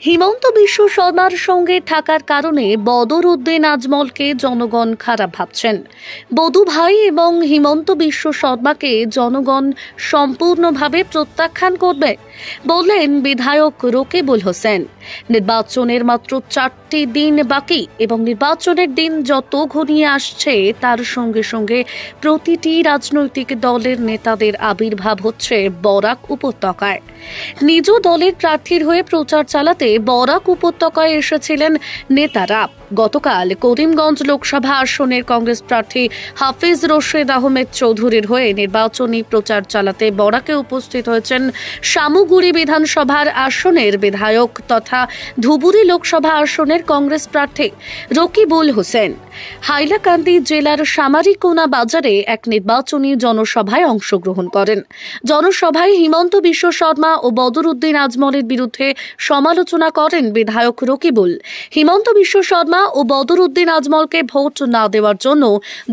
হিমন্ত বিশ্ব শর্মার সঙ্গে থাকার কারণে বদরউদ্দিন আজমলকে জনগণ খারাপ ভাবছেন। বধূ ভাই এবং হিমন্ত বিশ্ব শর্মাকে জনগণ সম্পূর্ণভাবে প্রত্যাখ্যান করবে বললেন বিধায়ক রকিবুল হোসেন। নির্বাচনের মাত্র 4টি দিন বাকি এবং নির্বাচনের দিন যত ঘনিয়ে আসছে তার সঙ্গে সঙ্গে প্রতিটি রাজনৈতিক দলের নেতাদের আবির্ভাব হচ্ছে বরাক উপত্যকায়। নিজ দলের প্রার্থীর হয়ে প্রচার চালাতে বরাক উপত্যকায় এসেছিলেন নেতারা। গতকাল করিমগঞ্জ লোকসভা আসনের কংগ্রেস প্রার্থী হাফিজ রশিদ আহমেদ চৌধুরীর হয়ে নির্বাচনী প্রচার চালাতে বরাকে উপস্থিত হয়েছেন সামুগুড়ি বিধানসভার আসনের বিধায়ক তথা ধুবুরি লোকসভা আসনের কংগ্রেস প্রার্থী রকিবুল হোসেন। হাইলাকান্দি জেলার সামারিকোনা বাজারে এক নির্বাচনী জনসভায় অংশগ্রহণ করেন। জনসভায় হিমন্ত বিশ্ব শর্মা ও বদরউদ্দিন আজমলের বিরুদ্ধে সমালোচনা করেন বিধায়ক রকিবুল। হিমন্ত বিশ্ব শর্মা ও বদরউদ্দিন আজমলকে ভোট না দেওয়ার জন্য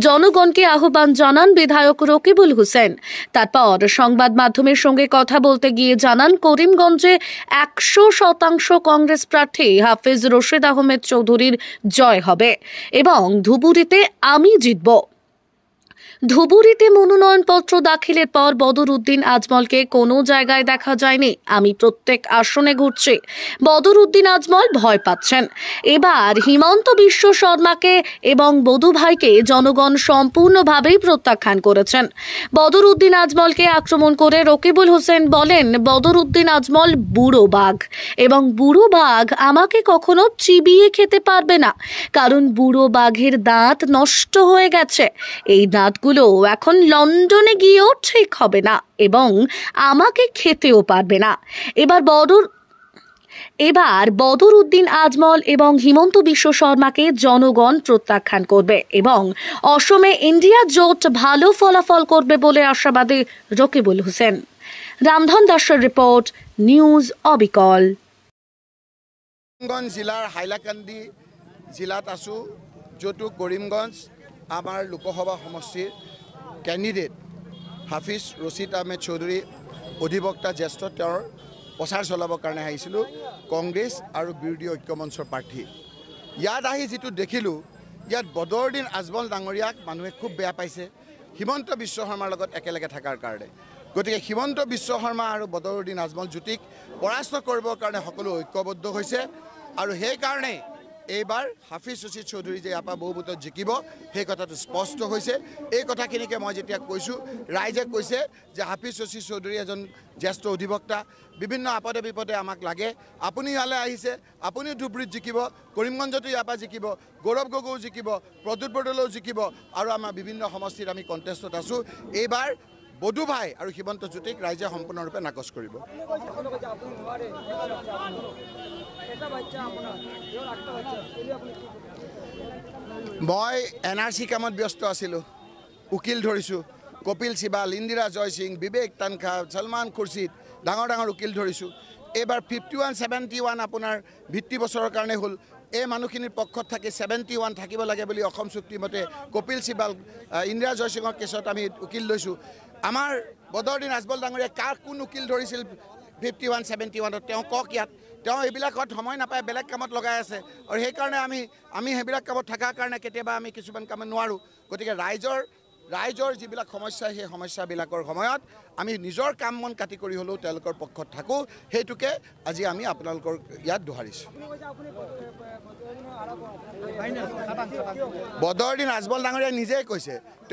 জনগণকে আহ্বান জানান বিধায়ক রকিবুল হোসেন। তারপর সংবাদ মাধ্যমের সঙ্গে কথা বলতে গিয়ে জানান করিমগঞ্জে 100% কংগ্রেস প্রার্থী হাফিজ রশিদ আহমেদ চৌধুরীর জয় হবে এবং ধুবুরিতে আমি জিতব। ধুবুরিতে মনোনয়নপত্র দাখিলের পর বদরউদ্দিন আজমলকে কোনো জায়গায় দেখা যায়নি। আমি প্রত্যেক আসনে ঘুরছি। বদরউদ্দিন আজমল ভয় পাচ্ছেন। এবার হিমন্ত বিশ্ব শর্মাকে এবং বধূ ভাইকে জনগণ সম্পূর্ণভাবেই প্রত্যাখ্যান করেছেন। বদরউদ্দিন আজমলকে আক্রমণ করে রকিবুল হোসেন বলেন, বদরউদ্দিন আজমল বুড়ো বাঘ এবং বুড়ো বাঘ আমাকে কখনো চিবিয়ে খেতে পারবে না, কারণ বুড়ো বাঘের দাঁত নষ্ট হয়ে গেছে। এই দাঁতগুলো এখন লন্ডনে গিয়েও ঠিক হবে না এবং আমাকে খেতেও পারবে না। এবার বদরউদ্দিন আজমল এবং হিমন্ত বিশ্ব শর্মাকে জনগণ প্রত্যাখ্যান করবে এবং অসমে ইন্ডিয়া জোট ভালো ফলাফল করবে বলে আশাবাদী রকিবুল হোসেন। রামধন দাসের রিপোর্ট, নিউজ অবিকল। করিমগঞ্জ জিলাৰ হাইলাকান্দি জিলাত আছোঁ, য'তো কৰিমগঞ্জ আমাৰ লোকসভা সমষ্টিৰ কেণ্ডিডেট হাফিজ ৰছিদ আহমেদ চৌধুৰী অধিবক্তা জ্যেষ্ঠ তেওঁৰ প্ৰচাৰ চলাবৰ কাৰণে আহিছিলোঁ, কংগ্ৰেছ আৰু বিৰোধী ঐক্যমঞ্চৰ প্ৰাৰ্থী। ইয়াত আহি যিটো দেখিলোঁ, ইয়াত বদৰুদ্দিন আজমল ডাঙৰীয়াক মানুহে খুব বেয়া পাইছে হিমন্ত বিশ্ব শৰ্মাৰ লগত একেলগে থকাৰ কাৰণে। গতিকে হিমন্ত বিশ্ব শৰ্মা আৰু বদৰুদ্দিন আজমল জ্যোতিক পৰাস্ত কৰিবৰ কাৰণে সকলো ঐক্যবদ্ধ হৈছে আৰু সেইকাৰণে এইবাৰ হাফিজ ৰছিদ চৌধুৰী যে ইয়াৰ পৰা বহুভোটত জিকিব সেই কথাটো স্পষ্ট হৈছে। এই কথাখিনিকে মই যেতিয়া কৈছোঁ, ৰাইজে কৈছে যে হাফিজ ৰছিদ চৌধুৰী এজন জ্যেষ্ঠ অধিবক্তা, বিভিন্ন আপদে বিপদে আমাক লাগে, আপুনি ইয়ালৈ আহিছে, আপুনিও ধুবুৰীত জিকিব, কৰিমগঞ্জতো ইয়াৰ পৰা জিকিব, গৌৰৱ গগৈও জিকিব, প্ৰদ্যুৎ বৰদলৈও জিকিব আৰু আমাৰ বিভিন্ন সমষ্টিত আমি কণ্টেষ্টত আছোঁ। এইবাৰ বধূ ভাই আৰু হিমন্ত জ্যোতিক ৰাইজে সম্পূৰ্ণৰূপে নাকচ কৰিব। মই NRC কামত ব্যস্ত আছিলোঁ, উকিল ধৰিছোঁ, কপিল সিবাল, ইন্দিৰা জয়সিং, বিবেক তানখা, সলমান খুৰছিদ, ডাঙৰ ডাঙৰ উকিল ধৰিছোঁ। এইবাৰ 51-71 আপোনাৰ ভিত্তি বছৰৰ কাৰণে হ'ল। এই মানুহখিনিৰ পক্ষত থাকি 71 থাকিব লাগে বুলি অসম চুক্তিমতে কপিল সিবাল, ইন্দিৰা জয়সিঙৰ কেছত আমি উকিল লৈছোঁ। আমাৰ বদৰুদ্দিন আজমল ডাঙৰীয়াই কোন উকিল ধৰিছিল 51-71? তেওঁ কওক ইয়াত। তেওঁ এইবিলাকত সময় নাপায়, বেলেগ কামত লগাই আছে আৰু সেইকাৰণে আমি সেইবিলাক কামত থকাৰ কাৰণে কেতিয়াবা আমি কিছুমান কামত নোৱাৰোঁ। গতিকে ৰাইজৰ যিবিলাক সমস্যা, সেই সমস্যাবিলাকৰ সময়ত আমি নিজৰ কাম মন কাটি কৰি হ'লেও তেওঁলোকৰ পক্ষত থাকোঁ। সেইটোকে আজি আমি আপোনালোকৰ ইয়াত দোহাৰিছোঁ। বদৰুদ্দিন আজমল ডাঙৰীয়াই নিজেই কৈছে, তেওঁ